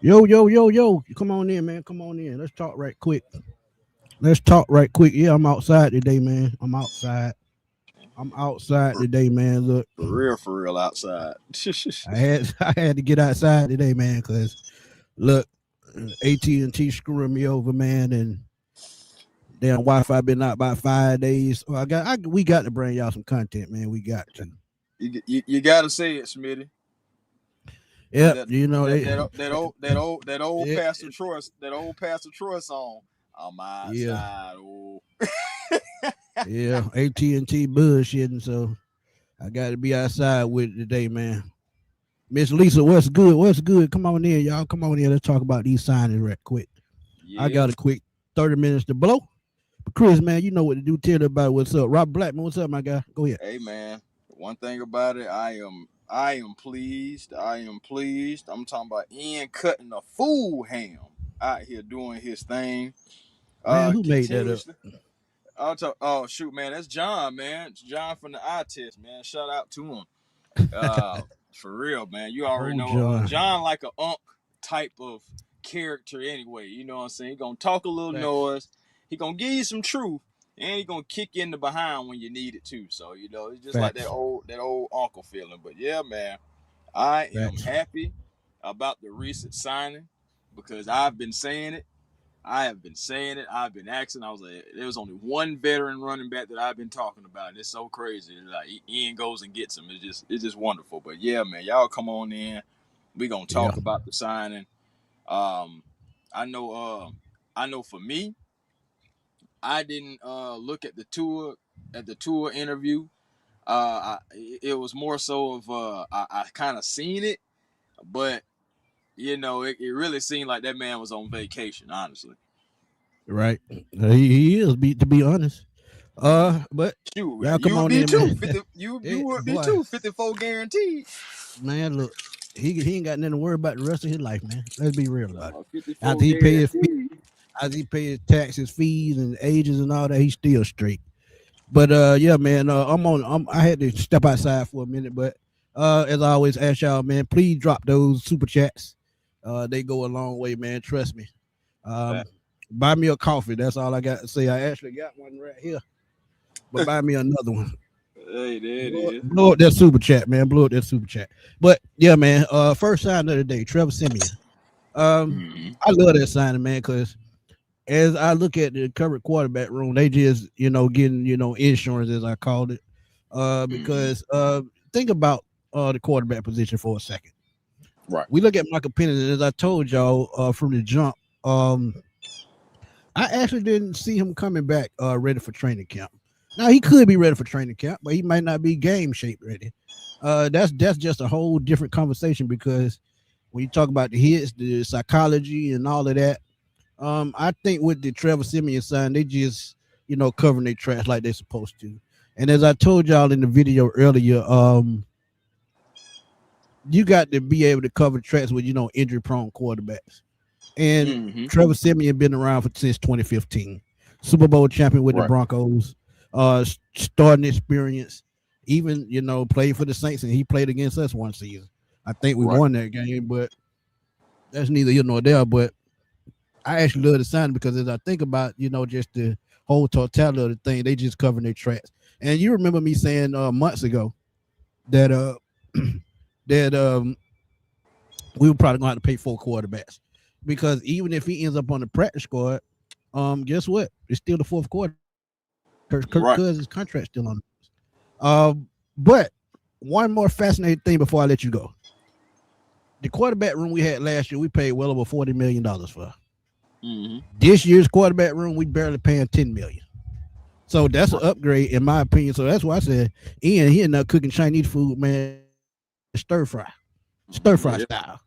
Yo, yo, yo, yo. Come on in, man. Come on in. Let's talk right quick. Let's talk right quick. Yeah, I'm outside today, man. I'm outside. I'm outside For, today, man. Look, for real outside. I had I had to get outside today, man, because look, AT&T screwing me over, man, and damn Wi-Fi been out about 5 days. Well, we got to bring y'all some content, man. We got to. You gotta say it, Smitty. Yep, That you know they. that old Yeah, Pastor Troy song. I'm yeah, outside. Oh, yeah. AT&T bullshitting, so I got to be outside with it today, man. Miss Lisa, what's good? What's good? Come on in, y'all. Come on in. Let's talk about these signings right quick. I yeah. got a quick 30 minutes to blow. But Chris, man, you know what to do. Tell everybody what's up. Rob Blackman, what's up, my guy? Go ahead. Hey man, one thing about it, I am pleased. I am pleased. I'm talking about Ian cutting a fool ham out here doing his thing. Man, who made that up? Continuously. I'll talk. Oh shoot, man, that's John, man. It's John from the eye test, man. Shout out to him. Uh, for real, man. You already Oh, know. John. John like a unk type of character anyway. You know what I'm saying? He gonna talk a little Facts. noise. He gonna give you some truth, and he gonna kick you in the behind when you need it too. So you know, it's just like Facts. that old uncle feeling. But yeah, man, I am Facts. happy about the recent signing because I've been saying it. I have been saying it. I've been asking. I was like, there was only one veteran running back that I've been talking about. And it's so crazy. Like Ian goes and gets him. It's just wonderful. But yeah, man, y'all come on in. We gonna Yeah. talk about the signing. Um, I know. I know. For me, I didn't look at the tour interview. It was more so of I kind of seen it, but it really seemed like that man was on vacation. Honestly. Right. He is, to be honest. But Shoot, y'all come you would on be in, man. too. 50, you Hey, would be boy, too. 54 guaranteed. man, look, he ain't got nothing to worry about the rest of his life, man. Let's be real about it. 54 After he pay his guaranteed. as he pays taxes, fees, and ages and all that, he's still straight. But yeah, man, I had to step outside for a minute, but as I always ask y'all, man, please drop those super chats. They go a long way, man. Trust me. Um, Fact. buy me a coffee. That's all I got to say. I actually got one right here, but buy me another one. Hey, there it is. Blow up that super chat, man. Blow up that super chat. But yeah, man. First sign of the day, Trevor Siemian. Mm-hmm. I love that signing, man, because as I look at the current quarterback room, they just, getting, insurance as I called it. Mm-hmm. Because think about the quarterback position for a second. Right. We look at Michael Penix, and as I told y'all from the jump, I actually didn't see him coming back ready for training camp. Now he could be ready for training camp, but he might not be game shape ready. That's just a whole different conversation because when you talk about the hits, the psychology, and all of that, I think with the Trevor Siemian sign, they just covering their tracks like they're supposed to. And as I told y'all in the video earlier, you got to be able to cover tracks with injury prone quarterbacks. And Mm-hmm. Trevor Siemian been around since 2015, Super Bowl champion with the Right. Broncos, starting experience, even played for the Saints and he played against us one season. I think we Right. won that game, but that's neither here nor there. But I actually love the sign because as I think about, just the whole totality of the thing, they just covering their tracks. And you remember me saying months ago that that we were probably gonna have to pay 4 quarterbacks because even if he ends up on the practice squad, guess what? It's still the fourth quarter. Kirk Right. Cousins' contract still on. But one more fascinating thing before I let you go: the quarterback room we had last year, we paid well over $40 million for. Mm-hmm. This year's quarterback room, we barely paying $10 million. So that's an Right. upgrade in my opinion. So that's why I said Ian, he ended up cooking Chinese food, man, stir fry Yeah. style.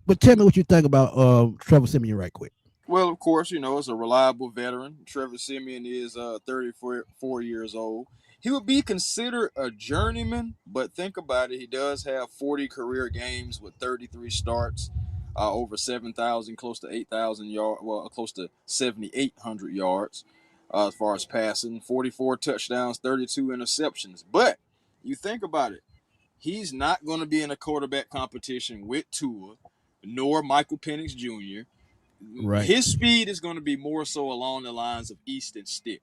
But tell me what you think about Trevor Siemian right quick. Well, of course, it's a reliable veteran. Trevor Siemian is 34 years old. He would be considered a journeyman, but think about it. He does have 40 career games with 33 starts, over 7,000, close to 8,000 yards, well, close to 7,800 yards as far as passing, 44 touchdowns, 32 interceptions. But you think about it, he's not going to be in a quarterback competition with Tua. nor Michael Penix Jr. Right. His speed is going to be more so along the lines of Easton Stick.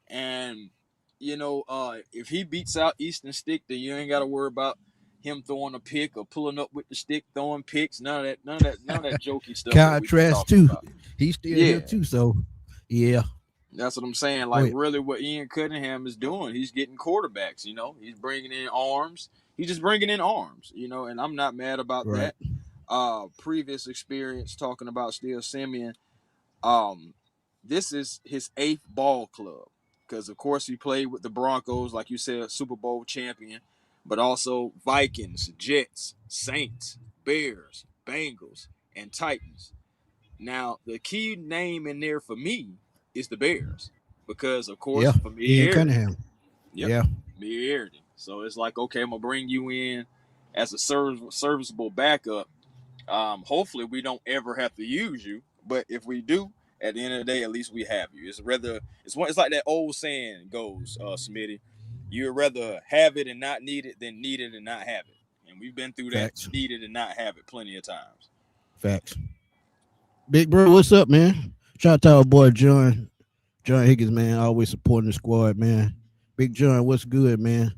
And if he beats out Easton Stick, then you ain't got to worry about him throwing a pick or pulling up with the stick, throwing picks. None of that. None of that. None of that jokey stuff that Kyle we've been Trask talking too. about. He's still here Yeah, too. So yeah. that's what I'm saying. Go Like ahead. really, what Ian Cunningham is doing, he's getting quarterbacks. He's bringing in arms. He's just bringing in arms. And I'm not mad about Right. that. Previous experience talking about Still Simeon. Um, this is his eighth ball club because, of course, he played with the Broncos, like you said, Super Bowl champion, but also Vikings, Jets, Saints, Bears, Bengals, and Titans. Now, the key name in there for me is the Bears because, of course, Yeah. Ian familiarity. Cunningham. Yep, Yeah. familiarity. So it's like, okay, I'm gonna bring you in as a serviceable backup. Hopefully, we don't ever have to use you, but if we do, at the end of the day, at least we have you. It's like that old saying goes, Smitty. You'd rather have it and not need it than need it and not have it. And we've been through that Facts. need it and not have it plenty of times. Facts. Big bro, what's up, man? Shout out to our boy John Higgins, man. Always supporting the squad, man. Big John, what's good, man?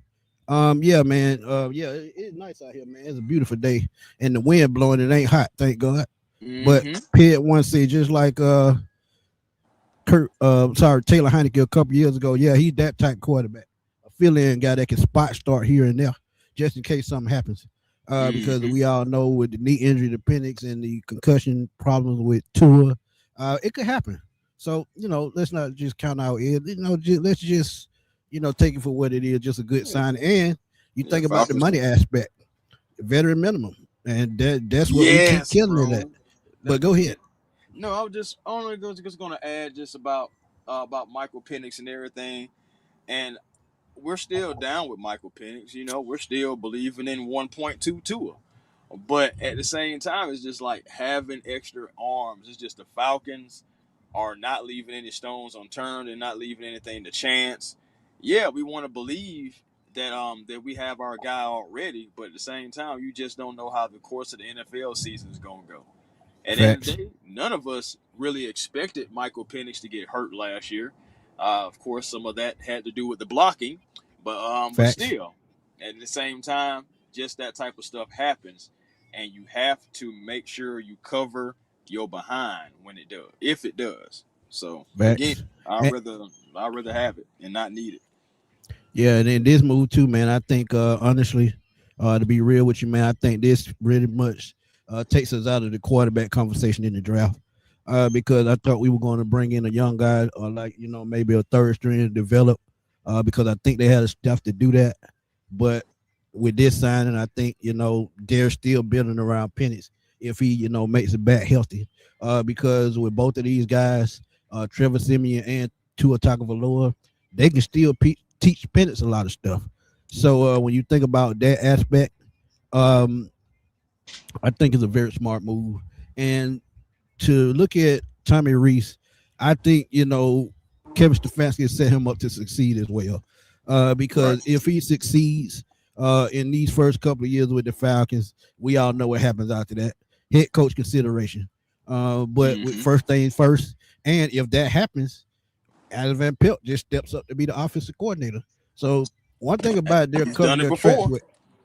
Yeah, man. Yeah, it's nice out here, man. It's a beautiful day, and the wind blowing. It ain't hot, thank God. But Mm-hmm. Pitt one said just like Taylor Heineke a couple years ago. Yeah, he's that type quarterback, a fill-in guy that can spot start here and there, just in case something happens. Because Mm-hmm. we all know with the knee injury to Penix and the concussion problems with Tua, it could happen. So let's not just count out it. Let's just take it for what it is, just a good sign. And you Yeah, think about the Falcons. money aspect, veteran minimum, and that's what we keep Yes, killing it at. bro. But go ahead. No, I was just only just going to add just about Michael Penix and everything, and we're still down with Michael Penix. We're still believing in 1.2 Tua. But at the same time, it's just like having extra arms. It's just the Falcons are not leaving any stones unturned. They're not leaving anything to chance. Yeah, we want to believe that we have our guy already, but at the same time, you just don't know how the course of the NFL season is going to go. At the end of the Facts. day, none of us really expected Michael Penix to get hurt last year. Of course, some of that had to do with the blocking, but Facts. still, at the same time, just that type of stuff happens, and you have to make sure you cover your behind when it does, if it does. So again, Facts. I'd And, rather I'd rather have it and not need it. yeah, and then this move too, man. I think honestly, to be real with you, man, I think this really much takes us out of the quarterback conversation in the draft. Because I thought we were going to bring in a young guy or like maybe a third string to develop. Because I think they had the stuff to do that. But with this signing, I think they're still building around Penix if he makes it back healthy. Because with both of these guys, Trevor Siemian and Tua Tagovailoa, they can still teach Penix a lot of stuff. So when you think about that aspect, um, I think it's a very smart move. And to look at Tommy Reese, I think Kevin Stefanski set him up to succeed as well. Right. Because if he succeeds in these first couple of years with the Falcons, we all know what happens after that. Head coach consideration. But with Mm-hmm. first things first, and if that happens, Adam Van Pelt just steps up to be the offensive coordinator. So one thing about it, they're He's done covering it their tracks before.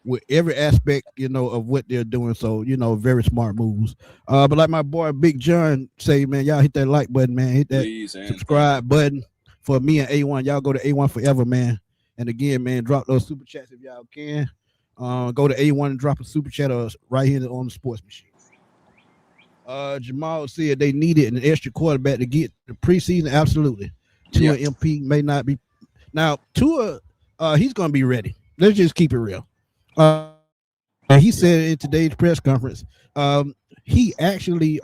with every aspect, of what they're doing. So, very smart moves. But like my boy Big John say, man, y'all hit that like button, man. Hit that Please and thank you. subscribe button for me and A1. Y'all go to A1 forever, man. And again, man, drop those super chats if y'all can. Go to A1 and drop a super chat right here on the sports machine. Jamal said they needed an extra quarterback to get the preseason. Absolutely. Yeah. Tua MP may not be now. Tua, he's gonna be ready. Let's just keep it real. He Yeah. said in today's press conference, he actually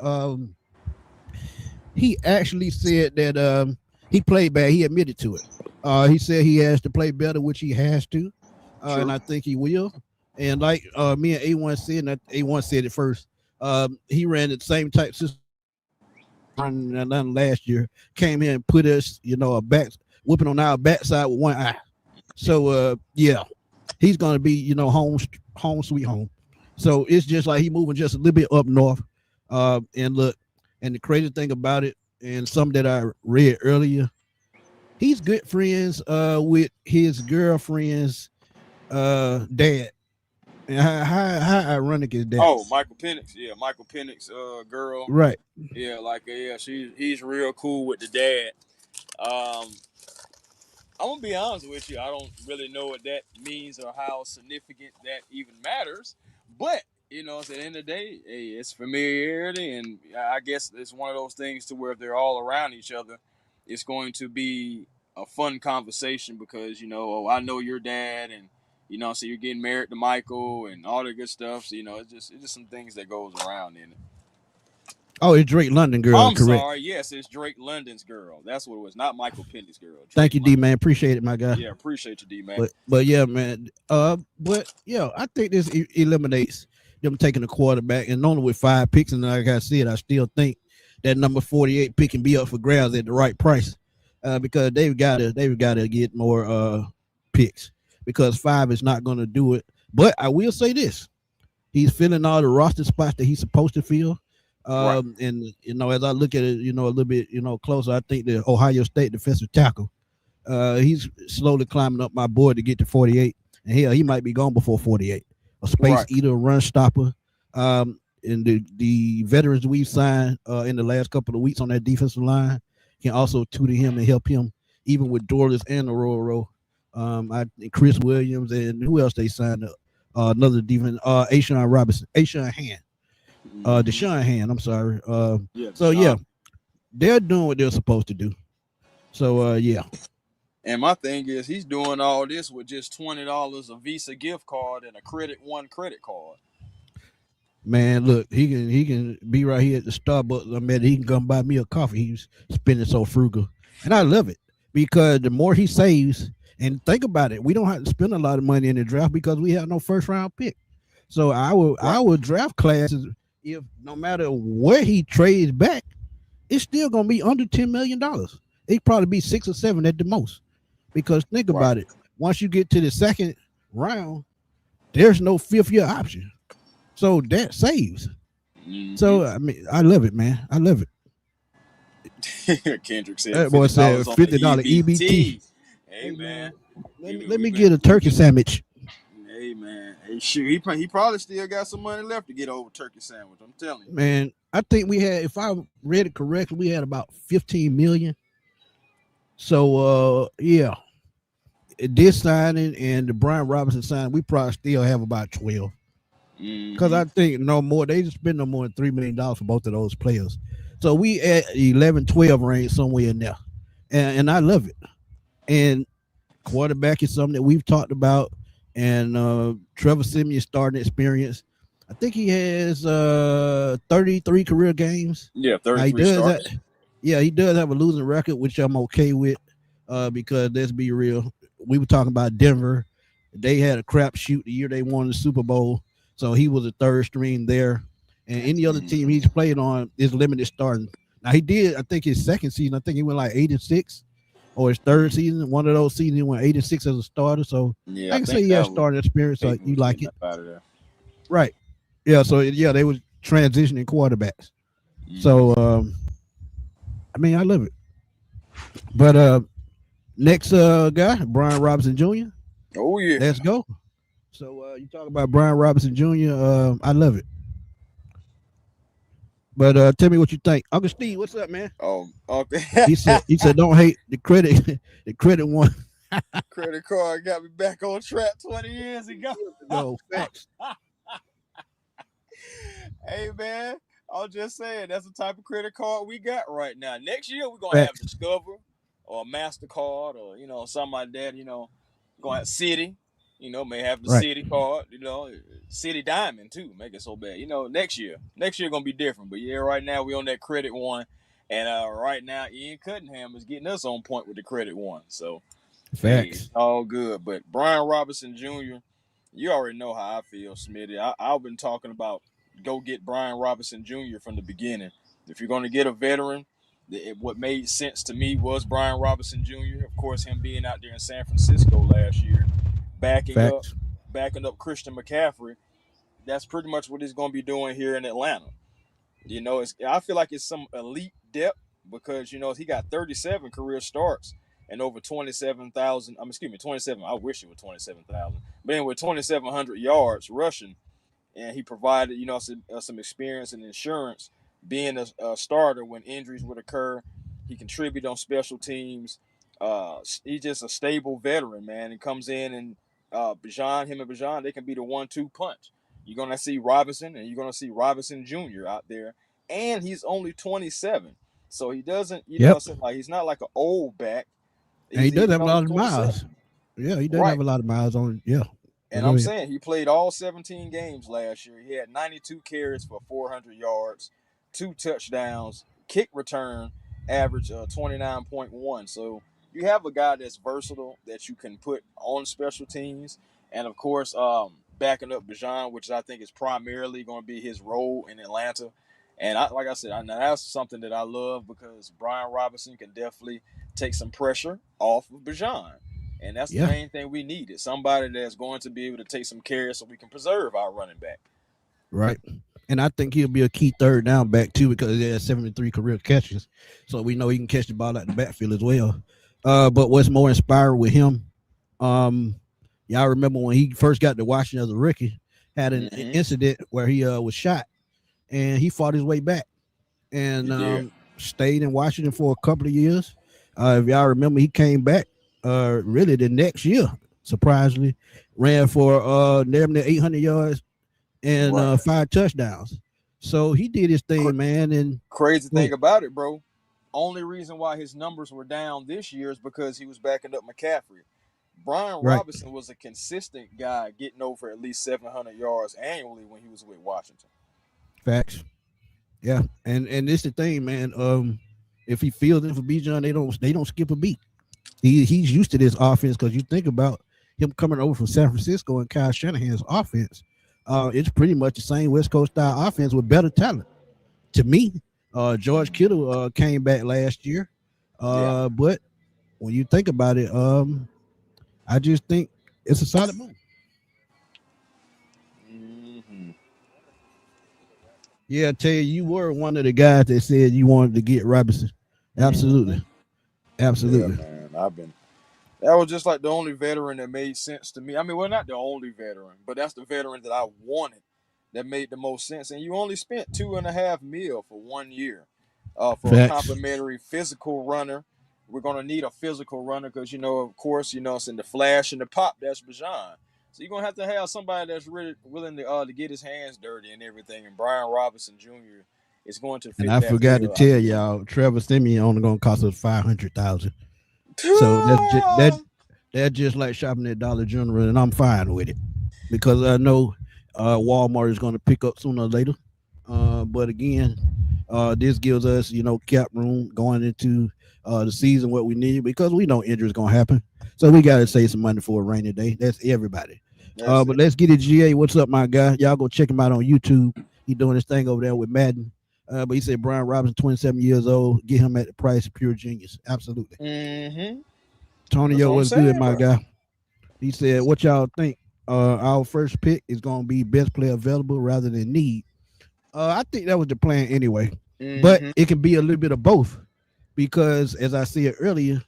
said that he played bad. He admitted to it. He said he has to play better, which he has to, and True. I think he will. And like me and A1 said, and A1 said it first. He ran the same type system running last year. Came here and put us, a back whipping on our backside with one eye. So yeah, he's gonna be, home sweet home. So it's just like he moving just a little bit up north. And look, and the crazy thing about it, and some that I read earlier, he's good friends with his girlfriend's dad. And how ironic is that? Oh, Michael Penix, yeah, Michael Penix, girl, Right. yeah, like yeah, he's real cool with the dad. Um, I'm gonna be honest with you. I don't really know what that means or how significant that even matters. But at the end of the day, hey, it's familiarity, and I guess it's one of those things to where if they're all around each other, it's going to be a fun conversation because oh, I know your dad, and so you're getting married to Michael and all that good stuff. So it's just some things that goes around in it. Oh, it's Drake London girl, I'm correct. sorry. Yes, it's Drake London's girl. That's what it was. Not Michael Penny's girl. Thank Drake you, D London. man. Appreciate it, my guy. Yeah, appreciate you, D man. But yeah, man. But yeah, I think this eliminates them taking a quarterback, and only with 5 picks. And like I said, I still think that number 48 pick can be up for grabs at the right price, because they've got to get more picks, because 5 is not going to do it. But I will say this: he's filling all the roster spots that he's supposed to fill. Right. And as I look at it, a little bit, closer, I think the Ohio State defensive tackle, he's slowly climbing up my board to get to 48. And hell, he might be gone before 48. A space Right. eater, run stopper. And the veterans we've signed in the last couple of weeks on that defensive line can also tutor him and help him, even with Dorless and Aurora. I think Chris Williams, and who else they signed up? Another defense, Ashawn Robinson, Ashawn Hand, Mm-hmm. Deshaun Hand. I'm sorry. Yeah, So yeah, Deshaun. they're doing what they're supposed to do. So yeah, And my thing is, he's doing all this with just $20 a Visa gift card and a Credit One credit card. man, look, he can be right here at the Starbucks. I mean, he can come buy me a coffee. He's spending so frugal, and I love it, because the more he saves, and think about it, we don't have to spend a lot of money in the draft because we have no first round pick. So Right. our draft classes, if no matter where he trades back, it's still gonna be under $10 million. It probably be 6 or 7 at the most. Because think Right. about it, once you get to the second round, there's no fifth year option. So that saves. Mm-hmm. So I mean, I love it, man. I love it. Kendrick said That boy fifty said dollars on the $50 EBT. EBT. Hey Hey man, man, let we me be let we me been get a we turkey get. sandwich. Hey man, hey shoot, he probably still got some money left to get over turkey sandwich. I'm telling you. Man, I think we had, if I read it correctly, we had about 15 million. So yeah, this signing and the Brian Robinson signing, we probably still have about 12. Because Mm-hmm. I think no more, they just spend no more than $3 million for both of those players. So we at 11, 12 range somewhere in there. And I love it. And quarterback is something that we've talked about. And Trevor Siemian starting experience. I think he has 33 career games. Yeah, Now he 33 does that. starts. Yeah, he does have a losing record, which I'm okay with, because let's be real. We were talking about Denver. They had a crap shoot the year they won the Super Bowl. So he was a third string there. And any other team Mm-hmm. he's played on is limited starting. Now he did, I think his second season, I think he went like 8-6, or his third Mm-hmm. season. One of those seasons he went 8-6 as a starter. So Yeah, I I can say think he that has was starting experience. So Peyton you was like getting it. up out of there. Right. Yeah. So yeah, they was transitioning quarterbacks. So Mm-hmm. I mean, I love it. But next guy, Brian Robinson Jr. Oh yeah. Let's go. So you talk about Brian Robinson Jr. I love it. But tell me what you think, Uncle Steve. What's up, man? Oh, okay. He said don't hate the credit. The credit one Credit card got me back on track 20 years ago. years ago. Facts. Hey man, I was just saying that's the type of credit card we got right now. Next year we're gonna have Facts. Discover or Mastercard or something like that. Gonna have City. May have the Right. City card. City Diamond too. Make it so bad. Next year gonna be different. But yeah, right now we on that credit one, and right now Ian Cunningham is getting us on point with the credit one. So hey, it's Facts. all good. But Brian Robinson Jr., you already know how I feel, Smitty. I've been talking about go get Brian Robinson Jr. from the beginning. If you're going to get a veteran, what made sense to me was Brian Robinson Jr. Of course, him being out there in San Francisco last year, backing up, Facts. backing up Christian McCaffrey. that's pretty much what he's going to be doing here in Atlanta. I feel like it's some elite depth because he got 37 career starts and over 27,000. Excuse me, 27. I wish it was 27,000, but anyway, 2,700 yards rushing, and he provided some experience and insurance being a starter when injuries would occur. He contributed on special teams. He's just a stable veteran, man. He comes in and him and Bijan, they can be the 1-2 punch. You're gonna see Robinson, and you're gonna see Robinson Jr. out there, and he's only 27, so he doesn't, Yep. like he's not like an old back. And he does have a only lot of 27. miles. Yeah, he does Right. have a lot of miles on. Yeah. And Go I'm ahead. saying he played all 17 games last year. He had 92 carries for 400 yards, 2 touchdowns, kick return average 29.1. So you have a guy that's versatile that you can put on special teams, and of course backing up Bijan, which I think is primarily going to be his role in Atlanta. And like I said, now that's something that I love because Brian Robinson can definitely take some pressure off of Bijan. And that's the Yeah. main thing we needed. Somebody that's going to be able to take some carries so we can preserve our running back. Right. And I think he'll be a key third down back too because he has 73 career catches. So we know he can catch the ball out the backfield as well. But what's more inspiring with him, y'all remember when he first got to Washington as a rookie, had an incident where he was shot and he fought his way back and stayed in Washington for a couple of years. If y'all remember, he came back really the next year, surprisingly, ran for damn near 800 yards and 5 touchdowns. So he did his thing, man. And crazy thing about it, bro, only reason why his numbers were down this year is because he was backing up McCaffrey. Brian Robinson was a consistent guy getting over at least 700 yards annually when he was with Washington. Facts. Yeah, and it's the thing, man. If he feels it for Bijan, they don't skip a beat. He's used to this offense because you think about him coming over from San Francisco and Kyle Shanahan's offense. It's pretty much the same West Coast style offense with better talent. To me, George Kittle came back last year, but when you think about it, I just think it's a solid move. Mm-hmm. Yeah, I tell you, you were one of the guys that said you wanted to get Robinson. Absolutely. Mm-hmm. Absolutely. Yeah, man. That was just like the only veteran that made sense to me. I mean, well, not the only veteran, but that's the veteran that I wanted that made the most sense. And you only spent $2.5 million for 1 year for a complimentary physical runner. We're going to need a physical runner because, of course, it's in the flash and the pop. That's Bijan. So you're going to have somebody that's really willing to get his hands dirty and everything. And Brian Robinson Jr. is going to fit and I that forgot bill, to tell y'all, Trevor Siemian only going to cost us $500,000. So that's just like shopping at Dollar General, and I'm fine with it because I know Walmart is going to pick up sooner or later. But again, this gives us, cap room going into the season what we need because we know injuries going to happen. So we got to save some money for a rainy day. That's everybody. But let's get it, GA. What's up, my guy? Y'all go check him out on YouTube. He doing his thing over there with Madden. But he said Brian Robinson, 27 years old, get him at the price of pure genius. Absolutely. Mm-hmm. Tonyo, what's good, my guy? He said, what y'all think? Our first pick is going to be best player available rather than need. I think that was the plan anyway. Mm-hmm. But it can be a little bit of both because, as I said earlier,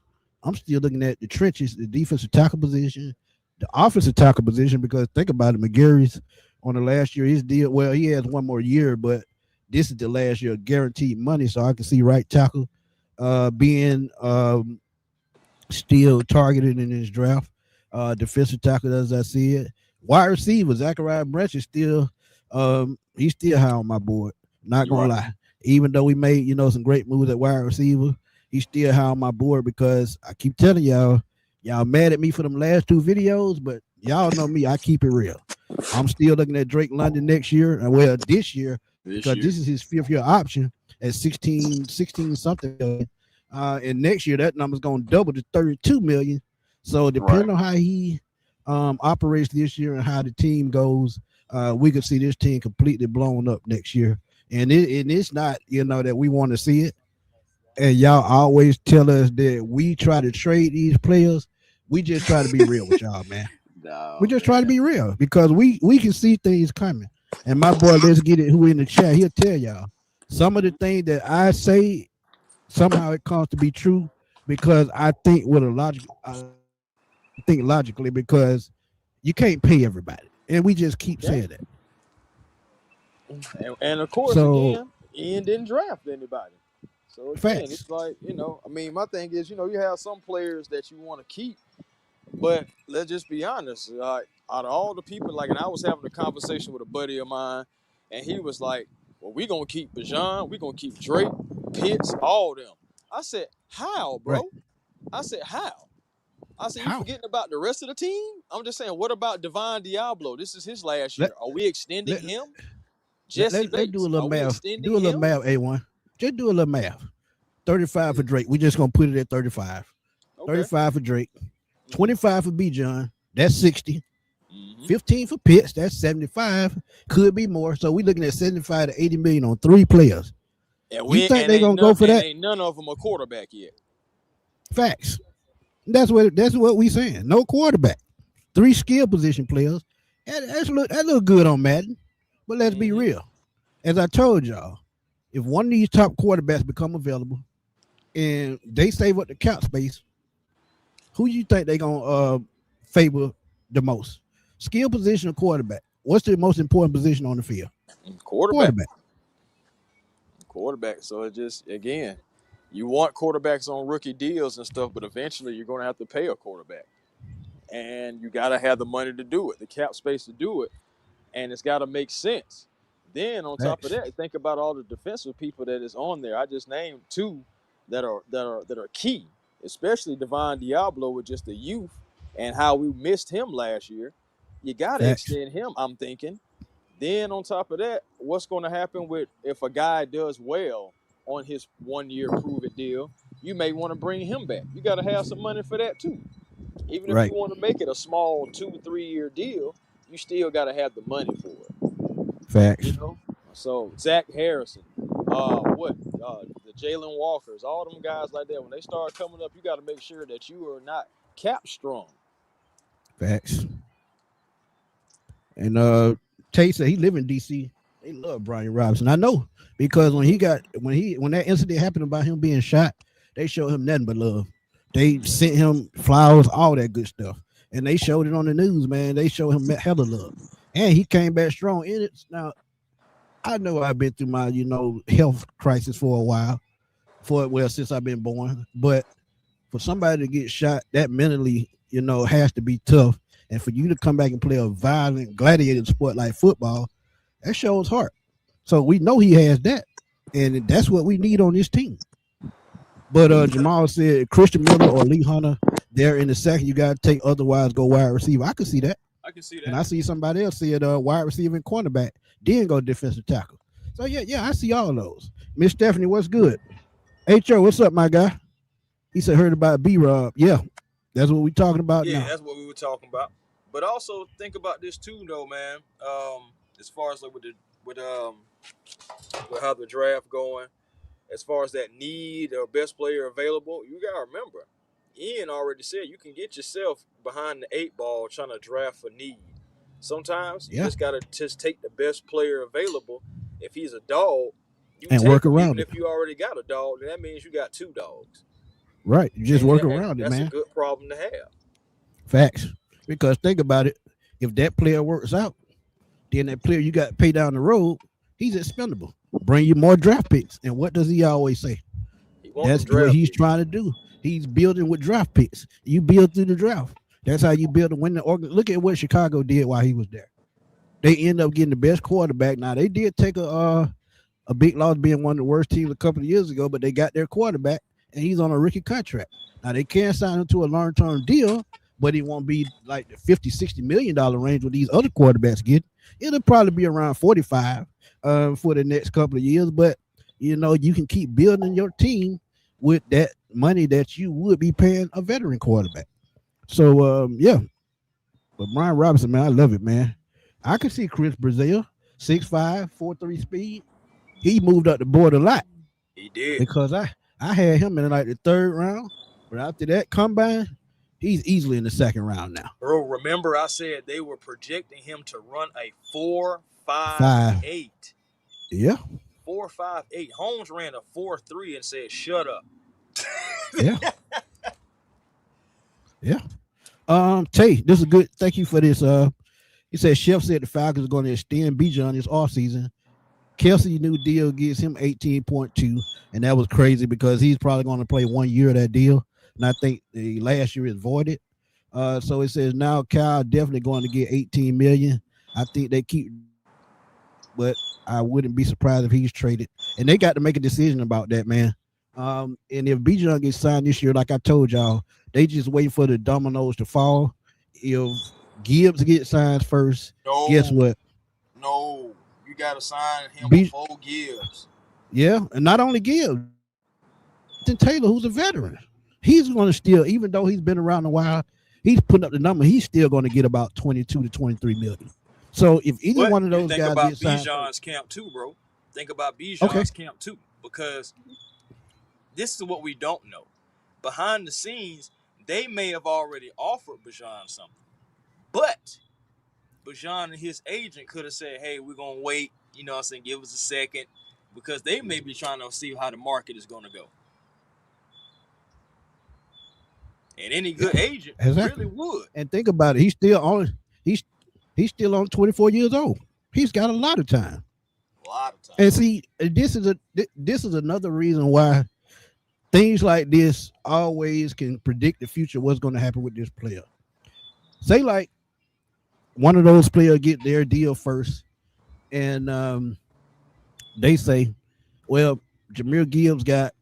I'm still looking at the trenches, the defensive tackle position, the offensive tackle position, because think about it, McGarry's on the last year, his deal, well, he has 1 more year, but this is the last year of guaranteed money, so I can see right tackle being still targeted in his draft. Defensive tackle, as I said. Wide receiver, Zachariah Branch is still he's still high on my board. Not gonna lie. Even though we made, some great moves at wide receiver, he's still high on my board because I keep telling y'all mad at me for them last 2 videos, but y'all know me, I keep it real. I'm still looking at Drake London next year, and well, this year, because this is his 5th year option at 16 something million. And next year that number's gonna double to 32 million. So depending on how he operates this year and how the team goes, we could see this team completely blown up next year. And it's not, that we want to see it. And y'all always tell us that we try to trade these players. We just try to be real with y'all, man. We just try to be real because we can see things coming. And my boy, let's get it. Who in the chat? He'll tell y'all some of the things that I say. Somehow it comes to be true because I think with a logic. I think logically because you can't pay everybody, and we just keep saying that. Okay. And of course, So again, Ian didn't draft anybody. So again, facts, it's like, I mean, my thing is, you have some players that you want to keep, but let's just be honest. Out of all the people, like, and I was having a conversation with a buddy of mine, and he was like, "Well, we gonna keep Bajan, we gonna keep Drake, Pitts, all them." I said, "How, right? bro?" I said, "How?" I said, "You How? forgetting about the rest of the team?" I'm just saying, what about Divine Diablo? This is his last Let year. Are we extending let him? let, Jesse let, let do a Bates, little are we math. extending Do a little him? math. A1. Just do a little math. 35 for Drake. We just gonna put it at 35. Okay. 35 for Drake. Mm-hmm. 25 for B. John. That's 60. Mm-hmm. 15 for Pitts. That's 75. Could be more. So we looking at 75 to 80 million on 3 players. And You we think and they ain't gonna go none for and that? ain't none of them a quarterback yet. Facts. That's what we saying. No quarterback. 3 skill position players. That look good on Madden. But let's be Mm-hmm. real. As I told y'all, if one of these top quarterbacks become available and they save up the cap space, who you think they gonna favor the most? Skill position or quarterback? What's the most important position on the field? Quarterback. Quarterback. Quarterback. So it just, again, you want quarterbacks on rookie deals and stuff, but eventually you're going to have to pay a quarterback, and you got to have the money to do it, the cap space to do it, and it's got to make sense. Then on top of Facts. that, think about all the defensive people that is on there. I just named two that are key, especially Divine Diablo with just the youth and how we missed him last year. You got to Facts. extend him, I'm thinking. Then on top of that, what's going to happen with if a guy does well on his 1 year prove it deal? You may want to bring him back. You got to have some money for that too. Even if you Right. want to make it a small 2 3 year deal, you still got to have the money for it. You Facts. know. So Zach Harrison, the Jalen Walkers, all them guys like that. When they start coming up, you got to make sure that you are not cap strong. Facts. And Tate said he live in DC. They love Brian Robinson. I know because when that incident happened about him being shot, they showed him nothing but love. They sent him flowers, all that good stuff, and they showed it on the news. Man, they showed him hella love, and he came back strong in it. Now I know I've been through my health crisis for a while, since I've been born, but for somebody to get shot, that mentally, has to be tough. And for you to come back and play a violent gladiator sport like football, that shows heart. So we know he has that. And that's what we need on this team. But Jamal said Christian Miller or Lee Hunter, they're in the second. You got to take, otherwise go wide receiver. I can see that. I can see And that. I see somebody else said wide receiver and cornerback, then go defensive tackle. So yeah, I see all those. Miss Stephanie, what's good? Ho, what's up, my guy? He said heard about B Rob. Yeah, that's what we talking about Yeah, now. that's what we were talking about. But also think about this too, though, man. As far as like with how the draft going, as far as that need or best player available, you gotta remember, Ian already said you can get yourself behind the 8 ball trying to draft for need. Sometimes you Yeah, just gotta just take the best player available. If he's a dog, you and take work him. Even around it. if you already got a dog, then that means you got 2 dogs, Right, you just work and around it, that's a man. good problem to have. Facts. Because think about it, if that player works out, then that player you got to pay down the road, he's expendable. Bring you more draft picks. And what does he always say? He want them That's what draft he's picks. trying to do. He's building with draft picks. You build through the draft. That's how you build a winning organ. Look at what Chicago did while he was there. They end up getting the best quarterback. Now they did take a big loss being one of the worst teams a couple of years ago, but they got their quarterback and he's on a rookie contract. Now they can't sign him to a long-term deal, but it won't be like the 50, $60 million range what these other quarterbacks get. It'll probably be around 45 for the next couple of years, but you can keep building your team with that money that you would be paying a veteran quarterback. So yeah, but Brian Robinson, man, I love it, man. I can see Chris Brazil, 6'5", 4'3" speed. He moved up the board a lot He did. because I had him in like the third round, but after that combine, he's easily in the second round now. Bro, remember I said they were projecting him to run a 4 5. 4.58. Yeah, 4.58. Holmes ran a 4.3 and said, "Shut up." yeah, yeah. Tay, this is good. Thank you for this. He said Chef said the Falcons are going to extend Bijan this offseason. Kelsey new deal gives him 18.2, and that was crazy because he's probably going to play 1 year of that deal. And I think the last year is voided. So it says now Kyle definitely going to get 18 million. I think they keep, but I wouldn't be surprised if he's traded. And they got to make a decision about that, man. And if Bijan gets signed this year, like I told y'all, they just wait for the dominoes to fall. If Gibbs gets signed first, guess No, what? no. You got to sign him B, before Gibbs. yeah, and not only Gibbs, Jonathan Taylor, who's a veteran, he's going to still, even though he's been around a while, he's putting up the number. He's still going to get about 22 to 23 million. So if either But one of you those think guys about get signed first, Bijan's camp too, bro. Think about okay, Bijan's camp too, because this is what we don't know. Behind the scenes, they may have already offered Bijan something, but Bijan and his agent could have said, "Hey, we're gonna wait. You know what I'm saying? Give us a second," because they may be trying to see how the market is gonna go. And any yeah, good agent really exactly. would. And think about it, he's he's still on 24 years old. He's got a lot of time. A lot of time. And see, this is another reason why things like this always can predict the future. What's going to happen with this player? Say like one of those players get their deal first, and they say, "Well, Jameer Gibbs got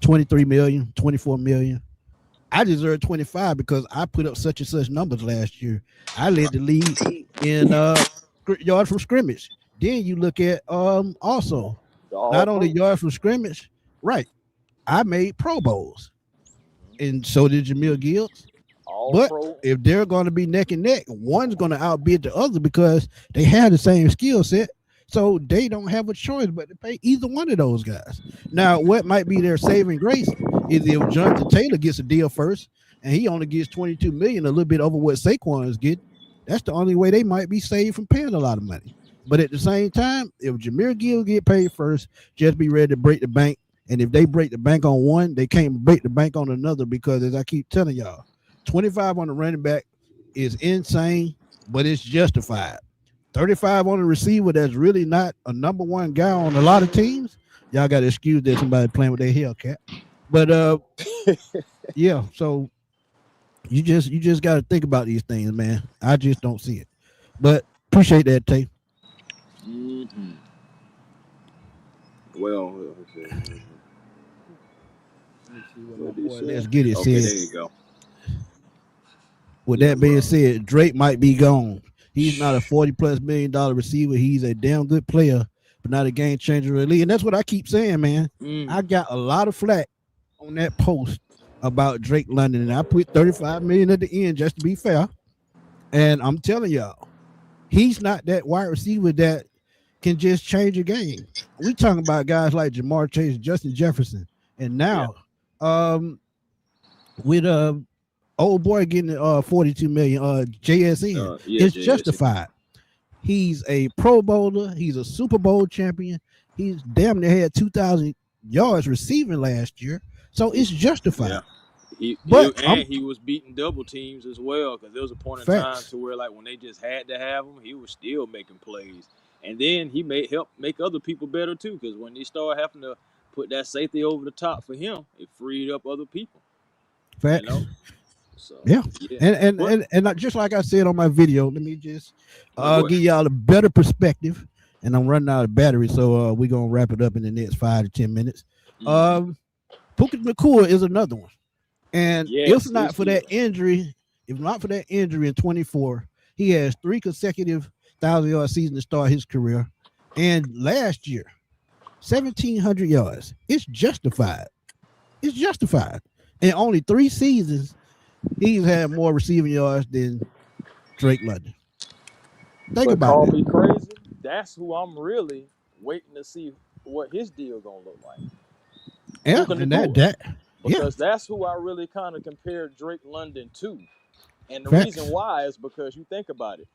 23 million, 24 million. I deserve 25 because I put up such and such numbers last year. I led the league in yards from scrimmage." Then you look at also All not only pro. yards from scrimmage, right? I made Pro Bowls, and so did Jameer Gibbs. All But pro. if they're going to be neck and neck, one's going to outbid the other because they have the same skill set. So they don't have a choice but to pay either one of those guys. Now, what might be their saving grace is if Jonathan Taylor gets a deal first and he only gets 22 million, a little bit over what Saquon is getting. That's the only way they might be saved from paying a lot of money. But at the same time, if Jameer Gill get paid first, just be ready to break the bank. And if they break the bank on one, they can't break the bank on another because, as I keep telling y'all, 25 on the running back is insane, but it's justified. 35 on the receiver that's really not a number one guy on a lot of teams. Y'all got to excuse that somebody playing with their Hellcat. But yeah, so you just got to think about these things, man. I just don't see it. But appreciate that, Tay. Mm-hmm. Well, Let's see what my what did he boy say? Let's Get It Okay, said. there you go. With Yeah, that being bro. said, Drake might be gone. He's not a 40 plus $1 million receiver. He's a damn good player, but not a game changer really. And that's what I keep saying, man. I got a lot of flack on that post about Drake London, and I put 35 million at the end just to be fair. And I'm telling y'all, he's not that wide receiver that can just change a game. We talking about guys like Jamar Chase, Justin Jefferson, and Yeah. now with old boy getting 42 million, JSN, Yeah, it's JSN. justified. He's a Pro Bowler. He's a Super Bowl champion. He's damn near had 2,000 yards receiving last year, so it's Yeah. justified. He, But he I'm and he was beating double teams as well because there was a point in time facts, to where like when they just had to have him, he was still making plays, and then he made help make other people better too because when they started having to put that safety over the top for him, it freed up other people. You facts. know, so Yeah, yeah. and and But and and just like I said on my video, let me just no, go give ahead. y'all a better perspective. And I'm running out of battery, so we're gonna wrap it up in the next 5 to 10 minutes. Mm-hmm. Um, Puka Nakua is another one. And if Yes, his not for deal. that injury, if not for that injury in 24, he has 3 consecutive 1,000 yard seasons to start his career. And last year, 1,700 yards. It's justified. It's justified. In only 3 seasons, he's had more receiving yards than Drake London. Think But about call that. me crazy. That's who I'm really waiting to see what his deal gonna look like. Yeah, Puka and that Nakua. that yeah, Because that's who I really kind of compared Drake London to. And the reason facts. why is because you think about it.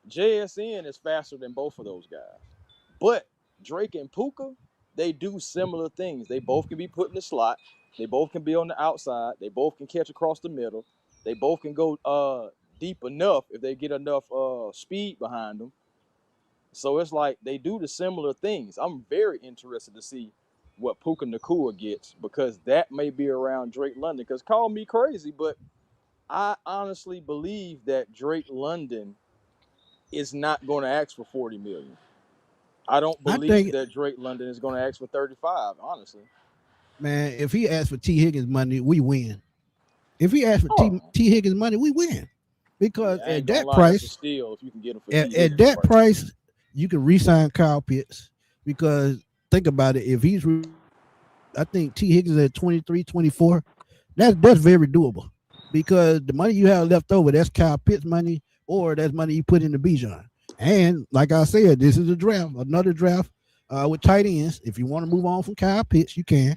JSN is faster than both of those guys. But Drake and Puka, they do similar things. They both can be put in the slot. They both can be on the outside. They both can catch across the middle. They both can go deep enough if they get enough speed behind them. So it's like they do the similar things. I'm very interested to see what Puka Nakua gets because that may be around Drake London. Because call me crazy, but I honestly believe that Drake London is not going to ask for 40 million. I don't I believe think, that Drake London is going to ask for 35, honestly. man, if he asked for T Higgins money, we win. If he asked for Oh, T Higgins money, we win. Because yeah, I at ain't gonna that lie, that's a price, steal if you can get him for T at Higgins that price. price, you can re-sign Kyle Pitts. Because think about it, if he's, I think T Higgins at 23, 24, that's very doable. Because the money you have left over, that's Kyle Pitts money, or that's money you put into Bijan. And like I said, this is a draft, another draft with tight ends. If you want to move on from Kyle Pitts, you can,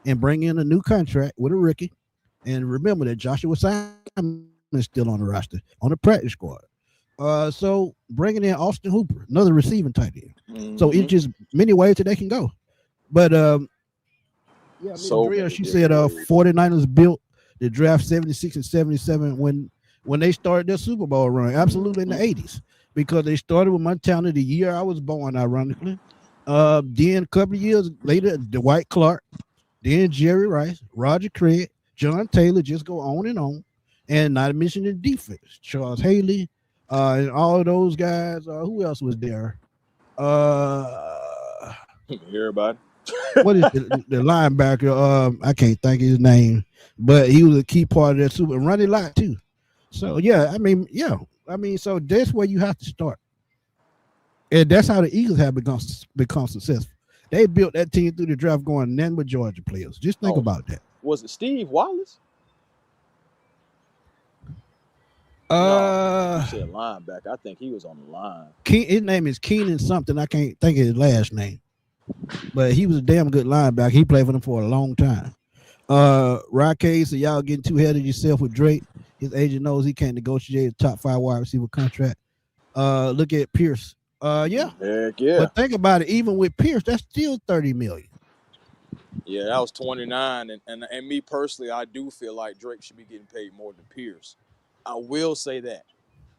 and bring in a new contract with a rookie. And remember that Joshua Simon is still on the roster, on the practice squad. So bringing in Austin Hooper, another receiving tight end. So it's Mm-hmm. just many ways that they can go. But yeah, Miss So Drill, many she said different ways. 49ers built the draft 76 and 77 when they started their Super Bowl run. Absolutely in the Mm-hmm. 80s. Because they started with Montana the year I was born, ironically. Then a couple of years later, Dwight Clark, then Jerry Rice, Roger Craig, John Taylor, just go on. And not to mention the defense. Charles Haley, and all of those guys. Who else was there? Uh Everybody. what is the linebacker? I can't think of his name, but he was a key part of that super and running lot too. So yeah, so that's where you have to start, and that's how the Eagles have become successful. They built that team through the draft, going none but Georgia players. Just think Oh, about that. was it Steve Wallace? No, you Uh, said linebacker. I think he was on the line. his name is Keenan something. I can't think of his last name, but he was a damn good linebacker. He played for them for a long time. Rockade, so y'all getting too ahead of yourself with Drake. His agent knows he can't negotiate a top 5 wide receiver contract. Look at Pierce. Yeah. Heck yeah. But think about it, even with Pierce, that's still 30 million. Yeah, that was 29. And me personally, I do feel like Drake should be getting paid more than Pierce. I will say that.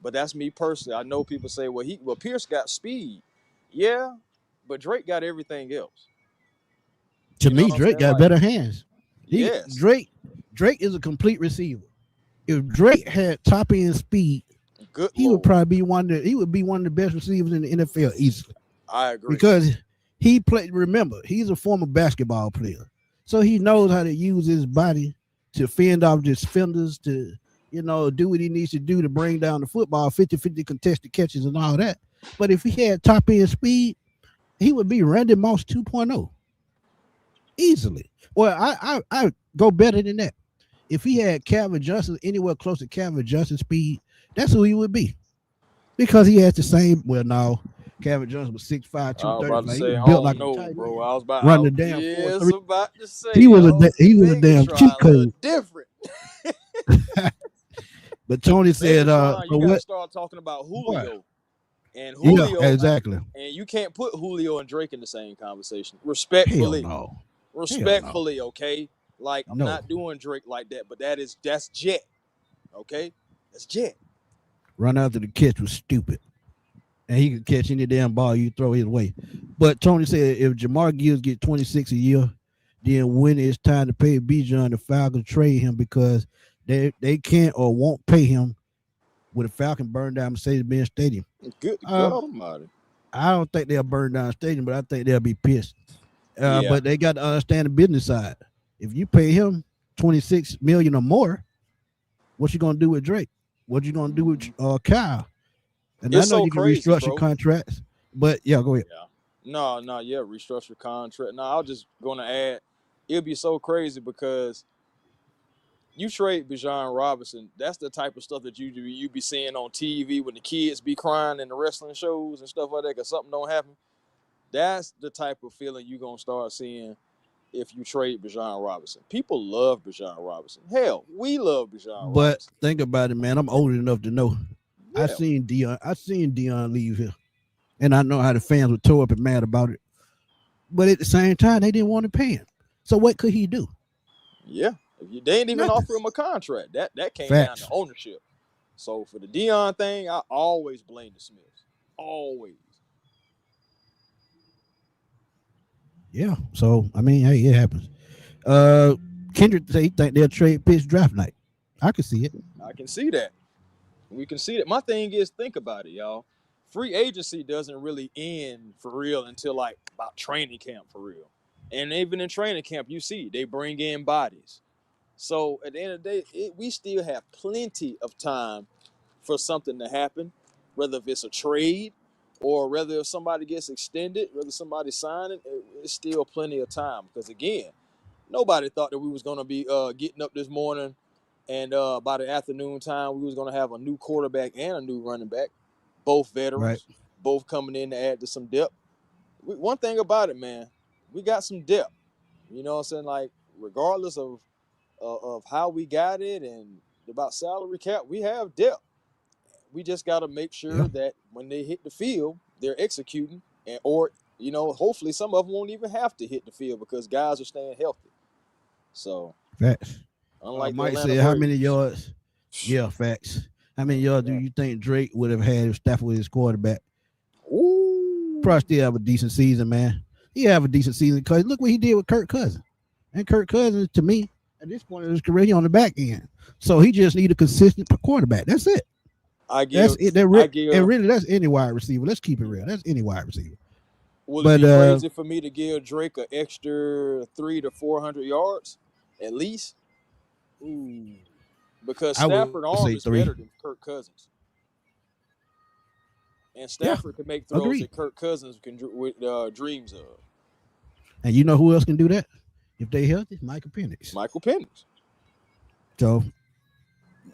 But that's me personally. I know people say, well, Pierce got speed. Yeah, but Drake got everything else. To You know me, what I'm Drake saying? got Like, better hands. He yes, Drake is a complete receiver. If Drake had top end speed, good he would Lord. probably be one of the best receivers in the NFL easily. I agree. Because he played, remember, he's a former basketball player. So he knows how to use his body to fend off defenders, to, do what he needs to do to bring down the football, 50-50 contested catches and all that. But if he had top end speed, he would be Randy Moss 2.0 easily. Well, I go better than that. If he had Calvin Johnson anywhere close to Calvin Johnson's speed, that's who he would be. Because he has the same, well, no, Calvin Johnson was 6'5", I was about to 235. He say, was I built don't like a know, tight bro. end. I was about, Run the damn yes, 4.3. about to say, He was the he was a damn cheat Megatron a little code. different. But Tony said, Megatron, so you got to what? start talking about What? Julio. And Yeah, Julio, exactly. and you can't put Julio and Drake in the same conversation. Hell Respectfully. no. Hell no. Respectfully, okay? Like, I'm No. not doing Drake like that, but that's Jet. Okay? That's Jet. Run after the catch was stupid. And he could catch any damn ball you throw his way. But Tony said if Jamar Gibbs get 26 a year, then when it's time to pay Bijan, the Falcons trade him because they can't or won't pay him with a Falcon burn down Mercedes-Benz Stadium. Good God Um, Almighty. I don't think they'll burn down the stadium, but I think they'll be pissed. Yeah. But they got to understand the business side. If you pay him 26 million or more, what you gonna do with Drake? What you gonna do with Kyle? And I It's know so you can crazy, restructure bro. contracts, but yeah, go ahead. Yeah. No, yeah, restructure contract. No, I was just gonna add, it'll be so crazy because you trade Bijan Robinson. That's the type of stuff that you be seeing on TV when the kids be crying in the wrestling shows and stuff like that because something don't happen. That's the type of feeling you're gonna start seeing if you trade Bijan Robinson. People love Bijan Robinson. Hell, we love Bijan But Robinson. think about it, man. I'm old enough to know. Yeah, I seen Dion leave here, and I know how the fans were tore up and mad about it. But at the same time, they didn't want to pay him. So what could he do? yeah. They ain't even Nothing. offer him a contract. That came down to Facts. ownership. So for the Dion thing, I always blame the Smiths. Always. Yeah. So I mean, hey, it happens. Uh, Kendrick say he think they'll trade Pitts draft night. I can see it. I can see that. We can see that. My thing is, think about it, y'all. Free agency doesn't really end for real until like about training camp for real. And even in training camp, you see they bring in bodies. So at the end of the day, we still have plenty of time for something to happen, whether if it's a trade or whether if somebody gets extended, whether somebody signing, it's still plenty of time. Because again, nobody thought that we was gonna be getting up this morning and by the afternoon time we was gonna have a new quarterback and a new running back, both Right. veterans, both coming in to add to some depth. One thing about it, man, we got some depth. You know what I'm saying? Like regardless of how we got it and about salary cap, we have depth. We just got to make Yeah. sure that when they hit the field, they're executing, and or hopefully some of them won't even have to hit the field because guys are staying healthy. So Facts. unlike the Mike Atlanta said, "How many Braves, yards?" Yeah, facts. How many oh my yards do god, you think Drake would have had if Stafford was his quarterback? ooh, Probably still have a decent season, man. He have a decent season because look what he did with Kirk Cousins. And Kirk Cousins, to me, at this point in his career, he on the back end. So he just need a consistent quarterback. That's it. I That's give, it. I And give. really, that's any wide receiver. Let's keep it real. Yeah. That's any wide receiver. Will it But be crazy for me to give Drake an extra 300 to 400 yards at least? Ooh, because I would Stafford say arm three. is better than Kirk Cousins. And Yeah, Stafford can make throws agreed. that Kirk Cousins can dreams of. And you know who else can do that? If they healthy, Michael Penix. Michael Penix, So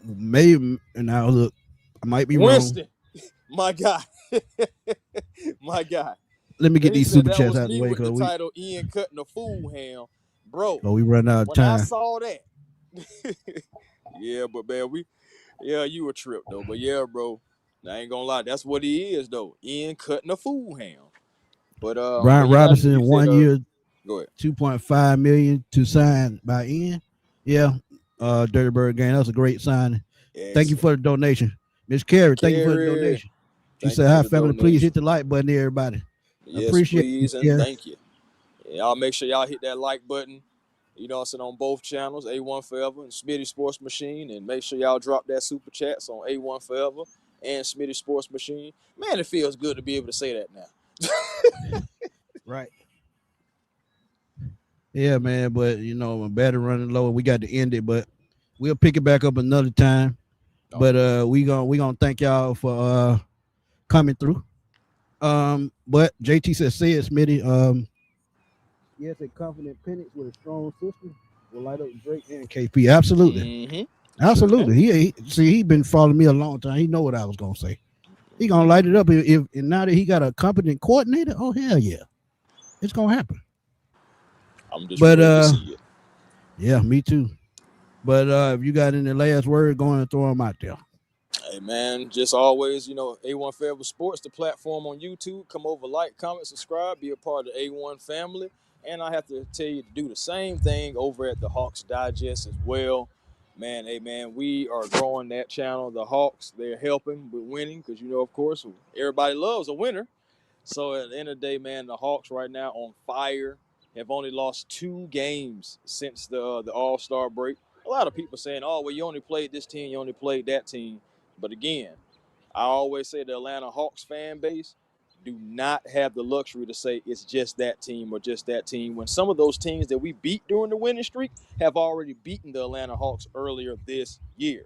maybe now look, I might be wrong. Winston, my guy, my guy. Let me Then get he these said super that chats was out of the me way with the because we title Ian cutting the fool ham, bro. we run out of When I time. saw that, yeah, but man, yeah, you a trip though, but yeah, bro, I ain't gonna lie, that's what he is though. Ian cutting the fool ham. But Brian you got Robinson you in said 1 year, go ahead. 2.5 million to sign by Ian. Yeah, Yeah, Dirty Bird game. That was a great sign. Thank you excellent. for the donation. Miss Carey, thank you for the Carrie, donation. She thank you said, for "Hi, the family. Please hit donation. the like button, everybody. Yes, Appreciate you, please, and Carey." thank you. Y'all make sure y'all hit that like button. You know what I'm saying, on both channels, A1 Forever and Smitty Sports Machine. And make sure y'all drop that super chats on A1 Forever and Smitty Sports Machine. Man, it feels good to be able to say that now. Right. Yeah, man. But my battery running low. We got to end it, but we'll pick it back up another time. Oh, But yeah. we gonna thank y'all for coming through. But JT says, "Say it, Smitty. Yes, a confident Penix with a strong system will light up Drake and KP. Absolutely, Mm-hmm. Sure can. absolutely. He been following me a long time. He know what I was gonna say. He gonna light Mm-hmm. it up if and now that he got a competent coordinator. Oh hell yeah, it's gonna happen. I'm just But ready to see it. yeah, me too. But if you got any last word, go and throw them out there. Hey, man, just always, A1 Forever Sports, the platform on YouTube. Come over, like, comment, subscribe, be a part of the A1 family. And I have to tell you to do the same thing over at the Hawks Digest as well. Man, hey, man, we are growing that channel. The Hawks, they're helping with winning because, of course, everybody loves a winner. So at the end of the day, man, the Hawks right now on fire. Have only lost 2 games since the All-Star break. A lot of people saying, "Oh, well, you only played this team, you only played that team." But again, I always say the Atlanta Hawks fan base do not have the luxury to say it's just that team or just that team when some of those teams that we beat during the winning streak have already beaten the Atlanta Hawks earlier this year.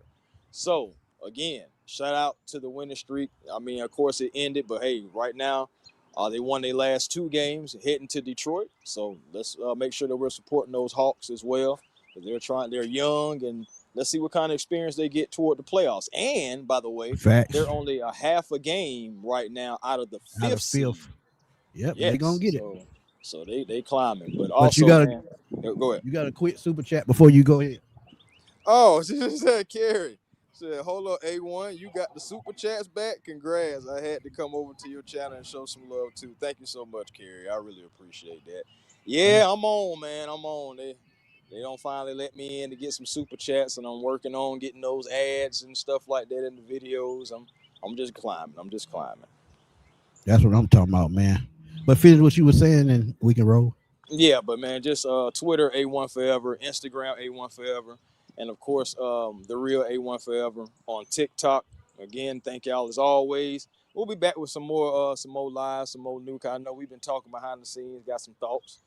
So, again, shout out to the winning streak. I mean, of course, it ended, but hey, right now, they won their last 2 games heading to Detroit. So let's make sure that we're supporting those Hawks as well. They're young, and let's see what kind of experience they get toward the playoffs. And by the way, Facts they're only a half a game right now out of the out fifth of seed. fifth. Yep, they gonna Yes, get it. so they climbing. But But also, man, go ahead. you got to quit super chat before you go ahead. Oh, she just said Carrie. Said, hold up, A1, you got the super chats back. Congrats. I had to come over to your channel and show some love too. Thank you so much, Kerry. I really appreciate that. Yeah, I'm on, man. I'm on. They don't finally let me in to get some super chats, and I'm working on getting those ads and stuff like that in the videos. I'm just climbing. I'm just climbing. That's what I'm talking about, man. But finish what you were saying, and we can roll. Yeah, but man, just Twitter A1 Forever, Instagram A1 Forever, and of course the real A1 Forever on TikTok. Again, thank y'all as always. We'll be back with some more lives, some more new. I know we've been talking behind the scenes, got some thoughts,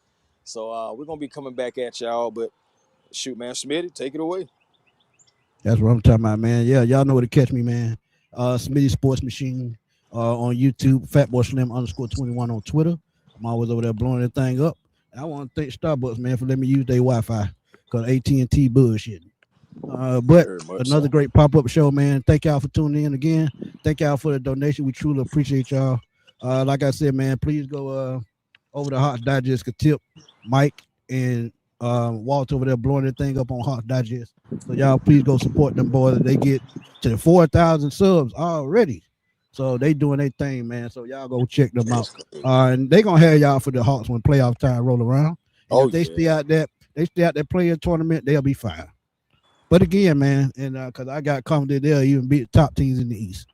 so we're gonna be coming back at y'all. But shoot, man, Smitty, take it away. That's what I'm talking about, man. Yeah, y'all know where to catch me, man. Smitty Sports Machine on YouTube, Fatboy Slim _21 on Twitter. I'm always over there blowing that thing up. And I want to thank Starbucks, man, for letting me use their Wi-Fi because AT&T bullshit. But Very much another so. great pop-up show, man. Thank y'all for tuning in again. Thank y'all for the donation. We truly appreciate y'all. Like I said, man, please go over to Hot Digest, tip Mike and Walt over there blowing that thing up on Hot Digest. So y'all please go support them boys. They get to the 4,000 subs already. So they doing their thing, man. So y'all go check them out. And they gonna have y'all for the Hawks when playoff time roll around. And if they stay out there playing tournament, they'll be fine. But again, man, and because I got confident they'll even beat the top teams in the East.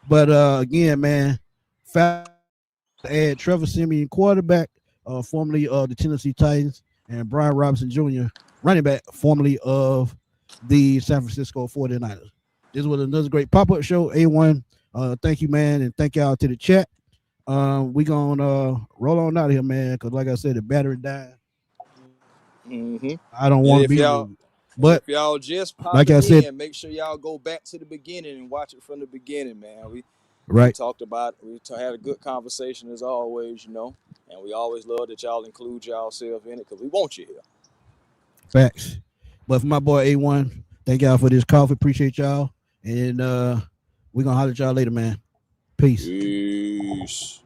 But again, man, add Trevor Siemian, quarterback, formerly of the Tennessee Titans, and Brian Robinson Jr., running back, formerly of the San Francisco 49ers. This was another great pop-up show, A1. Thank you, man, and thank y'all to the chat. We gonna roll on out of here, man, because like I said, the battery died. Mm-hmm. I don't And want to if be y'all rude, and but if y'all just like I popping said, in, make sure y'all go back to the beginning and watch it from the beginning, man. We right, talked about had a good conversation as always, and we always love that y'all include yourself in it because we want you here. facts. But for my boy A1, thank y'all for this coffee. Appreciate y'all, and we gonna holler at y'all later, man. Peace. Peace.